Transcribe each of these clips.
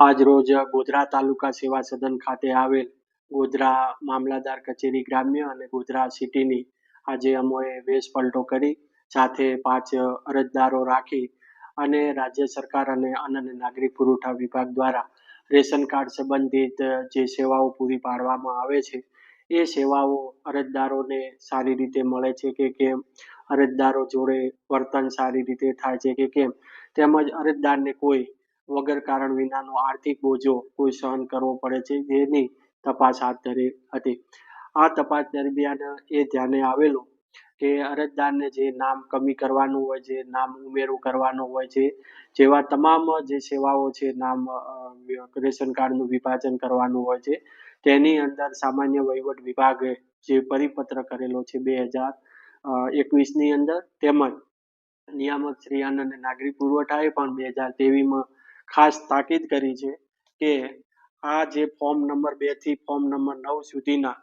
આજ રોજ ગોધરા તાલુકા સેવા સદન ખાતે આવેલ ગોધરા મામલતદાર કચેરી ગ્રામ્ય અને ગોધરા સિટીની આજે અમોએ વેશ પલટો કરી સાથે 5 અરજદારો રાખી અને રાજ્ય સરકાર અને અન્ન અને નાગરિક પુરવઠા વિભાગ દ્વારા રેશન કાર્ડ સંબંધિત જે સેવાઓ પૂરી પાડવામાં આવે છે એ સેવાઓ અરજદારોને સારી રીતે મળે છે કે કેમ, અરજદારો જોડે વર્તન સારી રીતે થાય છે કે કેમ, તેમજ અરજદારને કોઈ વગર કારણ વિનાનો આર્થિક બોજો કોઈ સહન કરવો પડે છે જેની તપાસ હાથ ધરી હતી. આ તપાસ દરમિયાન એ ધ્યાને આવેલું કે અરજદારને જે નામ કમી કરવાનું હોય છે, નામ ઉમેરું કરવાનું હોય છે, જેવા તમામ જે સેવાઓ છે, નામ રેશન કાર્ડનું વિભાજન કરવાનું હોય છે, તેની અંદર સામાન્ય વહીવટ વિભાગે જે પરિપત્ર કરેલો છે 2021ની અંદર, તેમજ નિયામક શ્રી અન્ન અને નાગરિક પુરવઠાએ પણ 2023માં ખાસ તાકીદ કરી છે કે આ જે ફોર્મ નંબર 2 થી ફોર્મ નંબર 9 સુધીના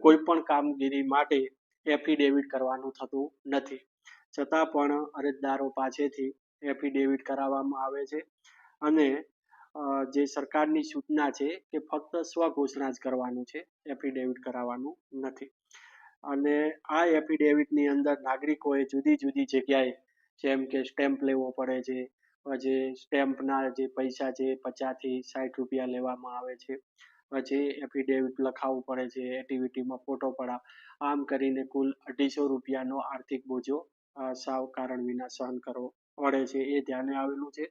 કોઈ પણ કામગીરી માટે એફિડેવિટ કરવાનું થતું નથી. છતાં પણ અરજદારો પાસેથી એફિડેવિટ કરાવવામાં આવે છે અને જે સરકારની સૂચના છે કે ફક્ત સ્વઘોષણા જ કરવાનું છે, એફિડેવિટ કરાવવાનું નથી. અને આ એફિડેવિટની અંદર નાગરિકોએ જુદી જુદી જગ્યાએ જેમ કે સ્ટેમ્પ લેવો પડે છે, પછી સ્ટેમ્પના જે પૈસા છે 50 થી 60 રૂપિયા લેવામાં આવે છે, પછી એફિડેવિટ લખાવવું પડે છે, એક્ટિવિટીમાં ફોટો પડાવ, આમ કરીને કુલ 250 રૂપિયાનો આર્થિક બોજો સાવ કારણ વિના સહન કરવો પડે છે, એ ધ્યાને આવેલું છે.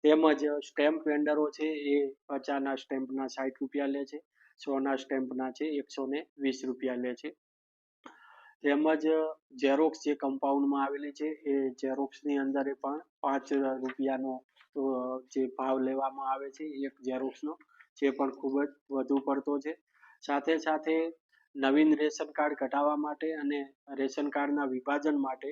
તેમજ સ્ટેમ્પ વેન્ડરો છે એ 50ના સ્ટેમ્પના 60 રૂપિયા લે છે, 100ના સ્ટેમ્પના છે 120 રૂપિયા લે છે. તેમજ ઝેરોક્સ જે કમ્પાઉન્ડમાં આવેલી છે એ ઝેરોક્સની અંદર પણ 5 રૂપિયાનો જે ભાવ લેવામાં આવે છે એક ઝેરોક્સનો, જે પણ ખૂબ જ વધુ પડતો છે. સાથે સાથે નવીન રેશન કાર્ડ કઢાવવા માટે અને રેશન કાર્ડના વિભાજન માટે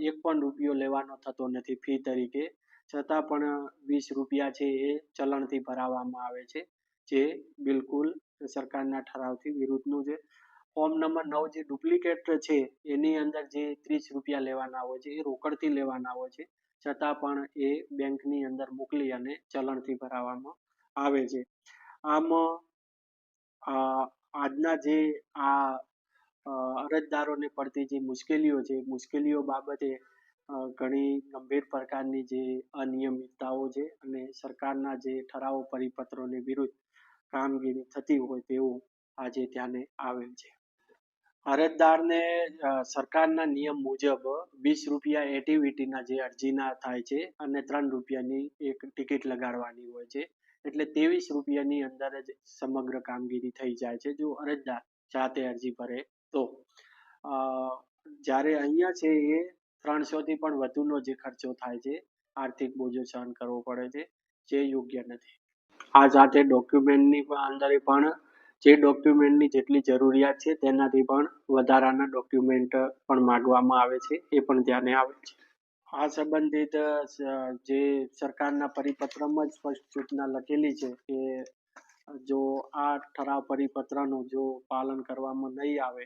1 પણ રૂપિયો લેવાનો થતો નથી ફી તરીકે, છતાં પણ 20 રૂપિયા છે એ ચલણથી ભરાવવામાં આવે છે, જે બિલકુલ સરકારના ઠરાવથી વિરુદ્ધનું છે. ફોર્મ નંબર 9 જે ડુપ્લિકેટ છે એની અંદર જે 30 રૂપિયા લેવાના હોય છે એ રોકડથી લેવાના હોય છે, છતાં પણ એ બેંકની અંદર મોકલી અને ચલણથી ભરાવવામાં આવે છે. આમ આજના જે અરજદારોને પડતી જે મુશ્કેલીઓ છે, મુશ્કેલીઓ બાબતે ઘણી ગંભીર પ્રકારની જે અનિયમિતતાઓ છે અને સરકારના જે ઠરાવો પરિપત્રોની વિરુદ્ધ કામગીરી થતી હોય તેવું આજે ધ્યાને આવેલ છે. અરજદારને સરકારના નિયમ મુજબ 20 રૂપિયા એક્ટિવિટીના જે અરજીના થાય છે અને 3 રૂપિયાની એક ટિકિટ લગાડવાની હોય છે, એટલે 23 રૂપિયાની અંદર જ સમગ્ર કામગીરી થઈ જાય છે જો અરજદાર જાતે અરજી ભરે તો. જ્યારે અહીંયા છે એ 300 થી પણ વધુનો જે ખર્ચો થાય છે, આર્થિક બોજો સહન કરવો પડે છે, જે યોગ્ય નથી. આ સાથે ડોક્યુમેન્ટની અંદર પણ જે ડોક્યુમેન્ટની જેટલી જરૂરિયાત છે તેનાથી પણ વધારાના ડોક્યુમેન્ટ પણ માંગવામાં આવે છે, એ પણ ધ્યાને આવે છે. આ સંબંધિત જે સરકારના પરિપત્રમાં જ સ્પષ્ટ સૂચના લખેલી છે કે જો આ ઠરાવ પરિપત્રનું જો પાલન કરવામાં નહીં આવે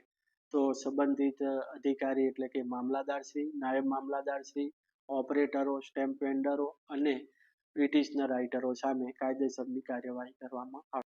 તો સંબંધિત અધિકારી એટલે કે મામલતદારશ્રી, નાયબ મામલતદારશ્રી, ઓપરેટરો, સ્ટેમ્પ વેન્ડરો અને પિટિશનર રાઇટરો સામે કાયદેસરની કાર્યવાહી કરવામાં આવશે.